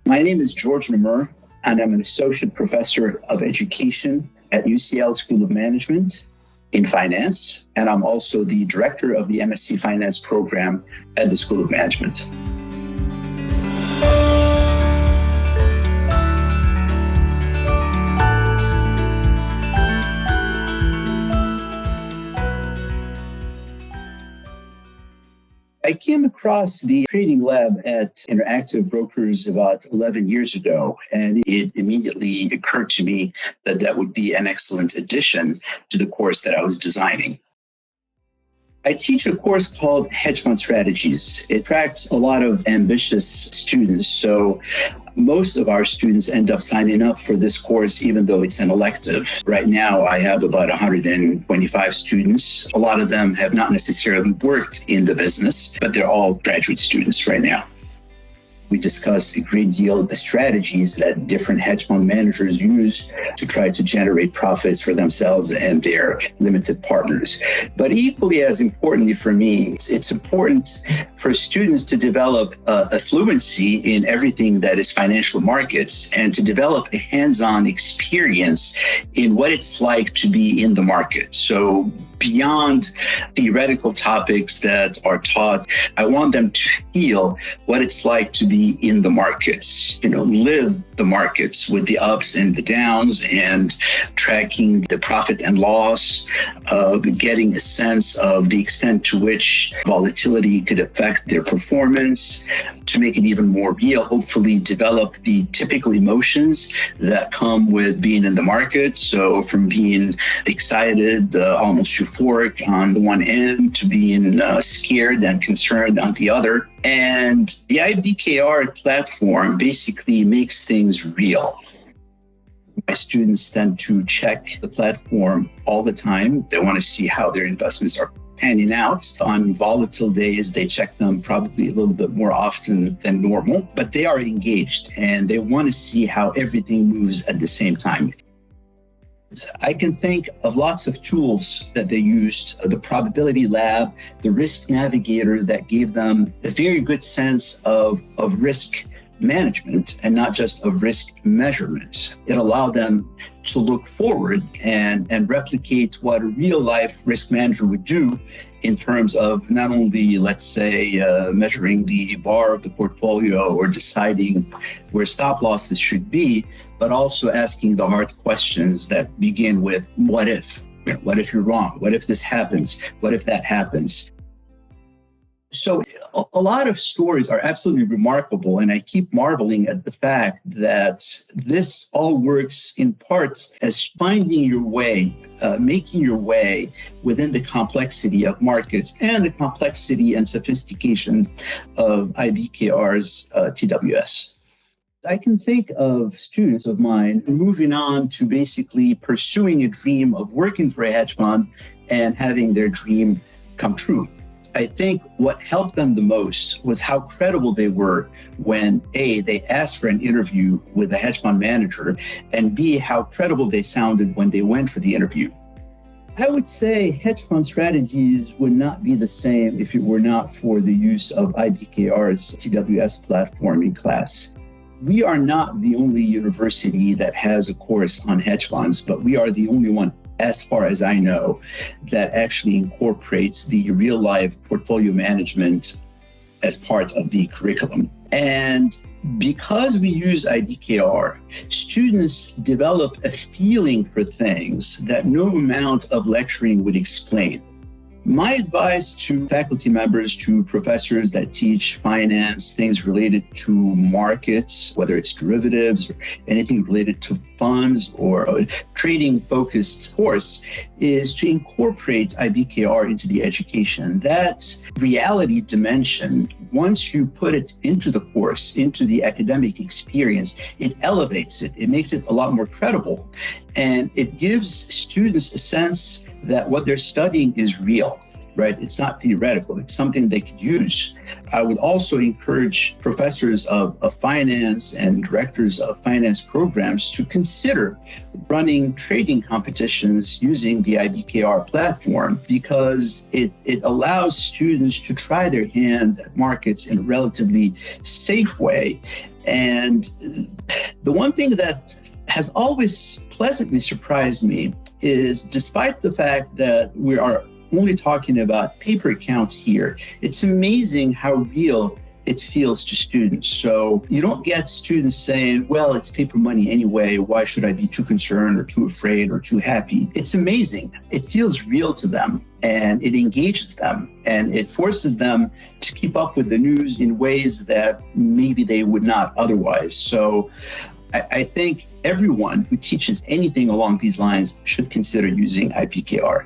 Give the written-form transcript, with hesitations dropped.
My name is George Namur, and I'm an associate professor of education at UCL School of Management in Finance, and I'm also the director of the MSc Finance program at the School of Management. I came across the trading lab at Interactive Brokers about 11 years ago, and it immediately occurred to me that that would be an excellent addition to the course that I was designing. I teach a course called Hedge Fund Strategies. It attracts a lot of ambitious students, so most of our students end up signing up for this course, even though it's an elective. Right now, I have about 125 students. A lot of them have not necessarily worked in the business, but they're all graduate students right now. We discuss a great deal of the strategies that different hedge fund managers use to try to generate profits for themselves and their limited partners. But equally as importantly for me, it's important for students to develop a fluency in everything that is financial markets and to develop a hands-on experience in what it's like to be in the market. So beyond theoretical topics that are taught, I want them to feel what it's like to be in the markets, live the markets with the ups and the downs and tracking the profit and loss, getting a sense of the extent to which volatility could affect their performance. To make it even more real, hopefully develop the typical emotions that come with being in the market. So from being excited, almost euphoric on the one end, to being scared and concerned on the other. And the IBKR platform basically makes things real. My students tend to check the platform all the time. They want to see how their investments are panning out. On volatile days, they check them probably a little bit more often than normal, but they are engaged and they want to see how everything moves at the same time. I can think of lots of tools that they used, the probability lab, the risk navigator that gave them a very good sense of risk management and not just of risk measurement. It allowed them to look forward and replicate what a real life risk manager would do in terms of not only, let's say, measuring the VAR of the portfolio or deciding where stop losses should be, but also asking the hard questions that begin with, what if? What if you're wrong? What if this happens? What if that happens? So a lot of stories are absolutely remarkable, and I keep marveling at the fact that this all works in part as finding your way, making your way within the complexity of markets and the complexity and sophistication of IBKR's TWS. I can think of students of mine moving on to basically pursuing a dream of working for a hedge fund and having their dream come true. I think what helped them the most was how credible they were when A, they asked for an interview with a hedge fund manager, and B, how credible they sounded when they went for the interview. I would say hedge fund strategies would not be the same if it were not for the use of IBKR's TWS platform in class. We are not the only university that has a course on hedge funds, but we are the only one, as far as I know, that actually incorporates the real-life portfolio management as part of the curriculum. And because we use IBKR, students develop a feeling for things that no amount of lecturing would explain. My advice to faculty members, to professors that teach finance, things related to markets, whether it's derivatives or anything related to funds or a trading-focused course, is to incorporate IBKR into the education. That reality dimension, once you put it into the course, into the academic experience, it elevates it. It makes it a lot more credible. And it gives students a sense that what they're studying is real. right? It's not theoretical. It's something they could use. I would also encourage professors of finance and directors of finance programs to consider running trading competitions using the IBKR platform, because it allows students to try their hand at markets in a relatively safe way. And the one thing that has always pleasantly surprised me is, despite the fact that we are only talking about paper accounts here, it's amazing how real it feels to students. So you don't get students saying, well, it's paper money anyway, why should I be too concerned or too afraid or too happy? It's amazing. It feels real to them, and it engages them, and it forces them to keep up with the news in ways that maybe they would not otherwise. So I think everyone who teaches anything along these lines should consider using IBKR.